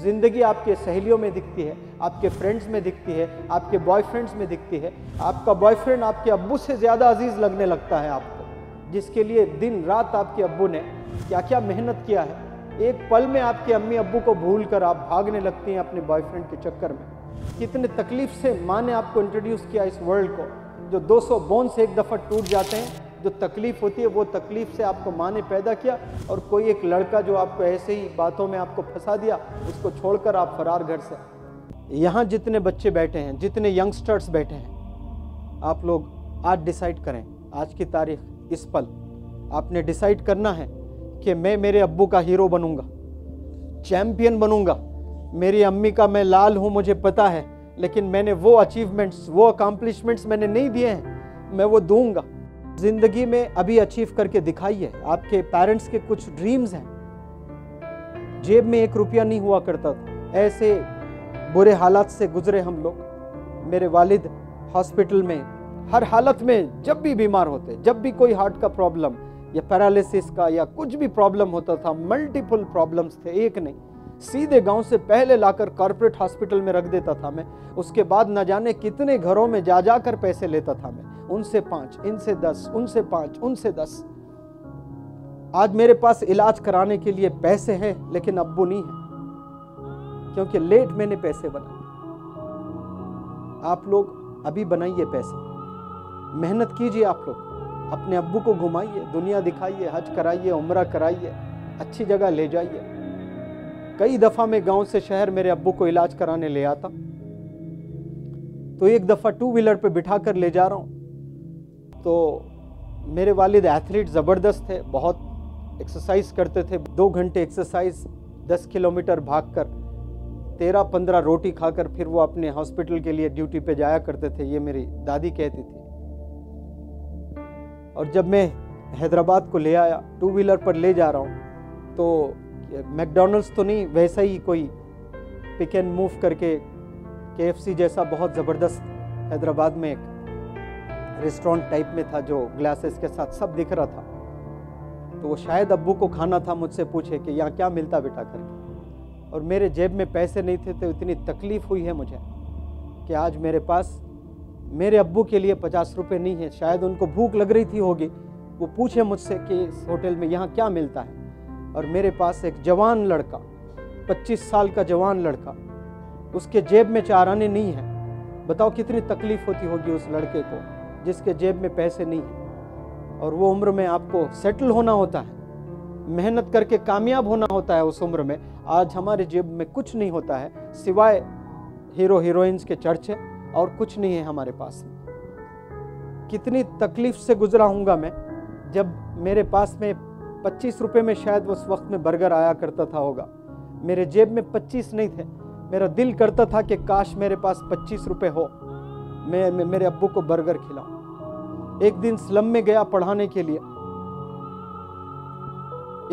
जिंदगी आपके सहेलियों में दिखती है, आपके फ्रेंड्स में दिखती है, आपके बॉयफ्रेंड्स में दिखती है। आपका बॉयफ्रेंड आपके अब्बू से ज़्यादा अजीज लगने लगता है आपको, जिसके लिए दिन रात आपके अब्बू ने क्या क्या मेहनत किया है। एक पल में आपके अम्मी अब्बू को भूल कर आप भागने लगती हैं अपने बॉयफ्रेंड के चक्कर में। कितने तकलीफ से माँ ने आपको इंट्रोड्यूस किया इस वर्ल्ड को, जो 200 बोन्स एक दफ़ा टूट जाते हैं। जो तकलीफ होती है वो तकलीफ से आपको माँ ने पैदा किया, और कोई एक लड़का जो आपको ऐसे ही बातों में आपको फंसा दिया, उसको छोड़कर आप फरार घर से। यहाँ जितने बच्चे बैठे हैं, जितने यंगस्टर्स बैठे हैं, आप लोग आज डिसाइड करें, आज की तारीख, इस पल आपने डिसाइड करना है कि मैं मेरे अब्बू का हीरो बनूंगा, चैम्पियन बनूंगा। मेरी अम्मी का मैं लाल हूँ मुझे पता है, लेकिन मैंने वो अचीवमेंट्स, वो अकम्पलिशमेंट्स मैंने नहीं दिए हैं, मैं वो दूंगा। जिंदगी में अभी अचीव करके दिखाइए। आपके पेरेंट्स के कुछ ड्रीम्स हैं। जेब में 1 रुपया नहीं हुआ करता था, ऐसे बुरे हालात से गुजरे हम लोग। मेरे वालिद हॉस्पिटल में हर हालत में, जब भी बीमार होते, जब भी कोई हार्ट का प्रॉब्लम या पैरालिसिस का या कुछ भी प्रॉब्लम होता था, मल्टीपल प्रॉब्लम्स थे, एक नहीं, सीधे गांव से पहले लाकर कॉर्पोरेट हॉस्पिटल में रख देता था मैं। उसके बाद न जाने कितने घरों में जा जाकर पैसे लेता था मैं, उनसे 5, इनसे 10, उनसे 5, उनसे 10। आज मेरे पास इलाज कराने के लिए पैसे हैं, लेकिन अब्बू नहीं है, क्योंकि लेट मैंने पैसे बनाए। आप लोग अभी बनाइए पैसे, मेहनत कीजिए। आप लोग अपने अब्बू को घुमाइए, दुनिया दिखाइए, हज कराइए, उम्रा कराइए, अच्छी जगह ले जाइए। कई दफ़ा मैं गांव से शहर मेरे अब्बू को इलाज कराने ले आता, तो एक दफ़ा 2 व्हीलर पे बिठा कर ले जा रहा हूँ, तो मेरे वालिद एथलीट ज़बरदस्त थे, बहुत एक्सरसाइज करते थे। 2 घंटे एक्सरसाइज, 10 किलोमीटर भागकर, 13-15 रोटी खाकर फिर वो अपने हॉस्पिटल के लिए ड्यूटी पे जाया करते थे, ये मेरी दादी कहती थी। और जब मैं हैदराबाद को ले आया, 2 व्हीलर पर ले जा रहा हूँ, तो मैकडॉनल्ड्स तो नहीं, वैसा ही कोई पिक एंड मूव करके KFC जैसा बहुत ज़बरदस्त हैदराबाद में एक रेस्टोरेंट टाइप में था, जो ग्लासेस के साथ सब दिख रहा था। तो वो शायद अब्बू को खाना था, मुझसे पूछे कि यहाँ क्या मिलता बेटा करके। और मेरे जेब में पैसे नहीं थे, तो इतनी तकलीफ़ हुई है मुझे कि आज मेरे पास मेरे अब्बू के लिए 50 रुपये नहीं है। शायद उनको भूख लग रही थी होगी, वो पूछे मुझसे कि इस होटल में यहाँ क्या मिलता है। और मेरे पास एक जवान लड़का, 25 साल का जवान लड़का, उसके जेब में 4 आने नहीं है। बताओ कितनी तकलीफ़ होती होगी उस लड़के को जिसके जेब में पैसे नहीं है। और वो उम्र में आपको सेटल होना होता है, मेहनत करके कामयाब होना होता है उस उम्र में। आज हमारे जेब में कुछ नहीं होता है, सिवाय हीरो हीरोइंस के चर्चे, और कुछ नहीं है हमारे पास। कितनी तकलीफ से गुजरा हूँगा मैं, जब मेरे पास में 25 रुपये में शायद उस वक्त में बर्गर आया करता था होगा, मेरे जेब में 25 नहीं थे। मेरा दिल करता था कि काश मेरे पास 25 रुपये हो, मैं मेरे अब्बू को बर्गर खिलाऊं। एक दिन स्लम में गया पढ़ाने के लिए,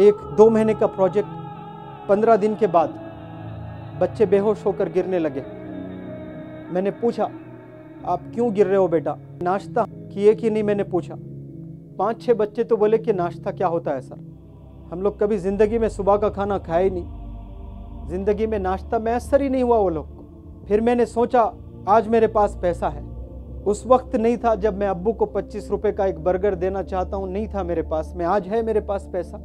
1-2 महीने का प्रोजेक्ट। 15 दिन के बाद बच्चे बेहोश होकर गिरने लगे। मैंने पूछा, आप क्यों गिर रहे हो बेटा, नाश्ता किए कि नहीं, मैंने पूछा। 5-6 बच्चे तो बोले कि नाश्ता क्या होता है सर, हम लोग कभी ज़िंदगी में सुबह का खाना खाया ही नहीं, ज़िंदगी में नाश्ता मैसर ही नहीं हुआ वो लोग को। फिर मैंने सोचा आज मेरे पास पैसा है, उस वक्त नहीं था जब मैं अब्बू को 25 रुपये का एक बर्गर देना चाहता हूँ, नहीं था मेरे पास में, आज है मेरे पास पैसा।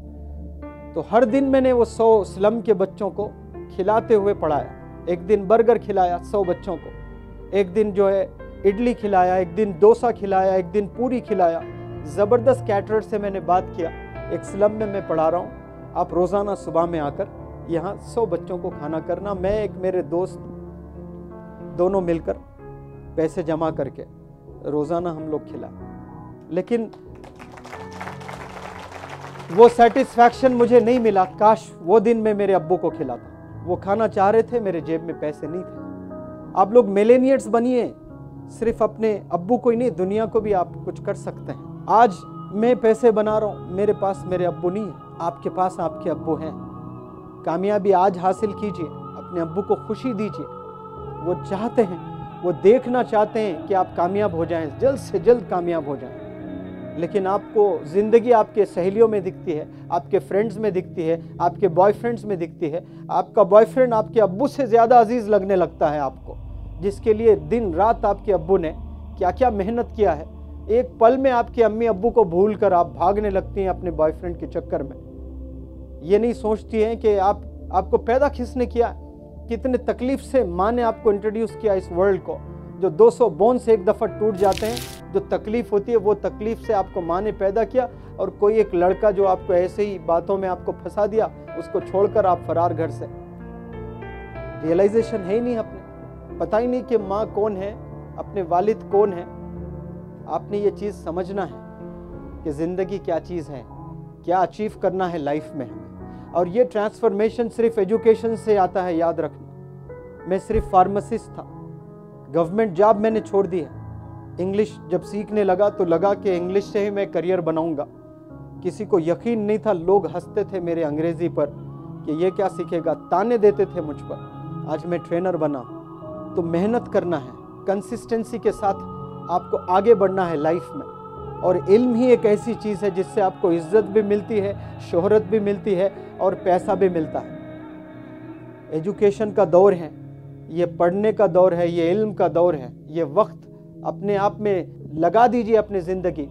तो हर दिन मैंने वो 100 स्लम के बच्चों को खिलाते हुए पढ़ाया। एक दिन बर्गर खिलाया 100 बच्चों को, एक दिन जो है इडली खिलाया, एक दिन डोसा खिलाया, एक दिन पूरी खिलाया। ज़बरदस्त कैटरर से मैंने बात किया, एक स्लम में मैं पढ़ा रहा हूँ, आप रोज़ाना सुबह में आकर यहाँ 100 बच्चों को खाना करना। मैं एक मेरे दोस्त दोनों मिलकर पैसे जमा करके रोज़ाना हम लोग खिलाए। लेकिन वो सेटिस्फैक्शन मुझे नहीं मिला। काश वो दिन मैं मेरे अब्बू को खिलाता। वो खाना चाह रहे थे, मेरे जेब में पैसे नहीं थे। आप लोग मिलेनियर्स बनिए, सिर्फ अपने अब्बू को ही नहीं, दुनिया को भी आप कुछ कर सकते हैं। आज मैं पैसे बना रहा हूँ, मेरे पास मेरे अब्बू नहीं है, आपके पास आपके अब्बू हैं। कामयाबी आज हासिल कीजिए, अपने अब्बू को खुशी दीजिए। वो चाहते हैं, वो देखना चाहते हैं कि आप कामयाब हो जाएं, जल्द से जल्द कामयाब हो जाएं। लेकिन आपको ज़िंदगी आपके सहेलियों में दिखती है, आपके फ्रेंड्स में दिखती है, आपके बॉयफ्रेंड्स में दिखती है। आपका बॉयफ्रेंड आपके अब्बू से ज़्यादा अजीज़ लगने लगता है आपको, जिसके लिए दिन रात आपके अब्बू ने क्या क्या मेहनत किया है। एक पल में आपके अम्मी अब्बू को भूल कर आप भागने लगती हैं अपने बॉयफ्रेंड के चक्कर में। ये नहीं सोचती हैं कि आपको पैदा किसने किया, कितने तकलीफ से माँ ने आपको इंट्रोड्यूस किया इस वर्ल्ड को। जो 200 बोन्स एक दफ़ा टूट जाते हैं, जो तकलीफ होती है वो तकलीफ से आपको माँ ने पैदा किया, और कोई एक लड़का जो आपको ऐसे ही बातों में आपको फंसा दिया, उसको छोड़कर आप फरार घर से। रियलाइजेशन है ही नहीं, अपने पता ही नहीं कि माँ कौन है, अपने वालिद कौन है। आपने ये चीज़ समझना है कि ज़िंदगी क्या चीज़ है, क्या अचीव करना है लाइफ में हमें। और ये ट्रांसफॉर्मेशन सिर्फ एजुकेशन से आता है, याद रखना। मैं सिर्फ फार्मासिस्ट था, गवर्नमेंट जॉब मैंने छोड़ दी है। इंग्लिश जब सीखने लगा तो लगा कि इंग्लिश से ही मैं करियर बनाऊंगा। किसी को यकीन नहीं था, लोग हंसते थे मेरे अंग्रेज़ी पर कि ये क्या सीखेगा, ताने देते थे मुझ पर। आज मैं ट्रेनर बना। तो मेहनत करना है, कंसिस्टेंसी के साथ आपको आगे बढ़ना है लाइफ में। और इल्म ही एक ऐसी चीज़ है जिससे आपको इज्जत भी मिलती है, शोहरत भी मिलती है और पैसा भी मिलता है। एजुकेशन का दौर है, ये पढ़ने का दौर है, ये इल्म का दौर है। ये वक्त अपने आप में लगा दीजिए अपनी ज़िंदगी।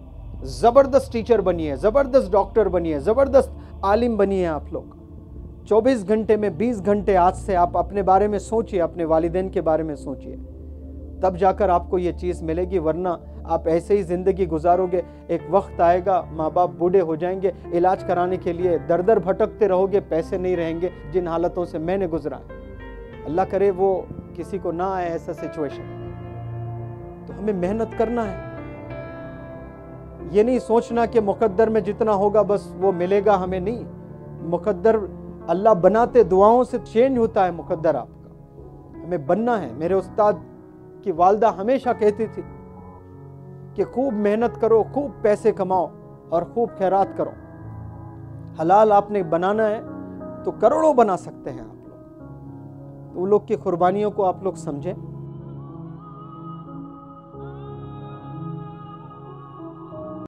ज़बरदस्त टीचर बनिए, ज़बरदस्त डॉक्टर बनिए, ज़बरदस्त आलिम बनिए आप लोग। 24 घंटे में 20 घंटे आज से आप अपने बारे में सोचिए, अपने वालिदैन के बारे में सोचिए, तब जाकर आपको ये चीज़ मिलेगी। वरना आप ऐसे ही ज़िंदगी गुजारोगे, एक वक्त आएगा माँ बाप बूढ़े हो जाएंगे, इलाज कराने के लिए दर दर भटकते रहोगे, पैसे नहीं रहेंगे। जिन हालतों से मैंने गुजरा है, अल्लाह करे वो किसी को ना आए ऐसा सिचुएशन। तो हमें मेहनत करना है। ये नहीं सोचना कि मुकद्दर में जितना होगा बस वो मिलेगा हमें, नहीं। मुकद्दर अल्लाह बनाते दुआओं से चेंज होता है मुकद्दर आपका। हमें बनना है। मेरे उस्ताद की वालदा हमेशा कहती थी कि खूब मेहनत करो, खूब पैसे कमाओ और खूब खैरात करो। हलाल आपने बनाना है तो करोड़ों बना सकते हैं आप लोग। तो उन लोग की कुर्बानियों को आप लोग समझें।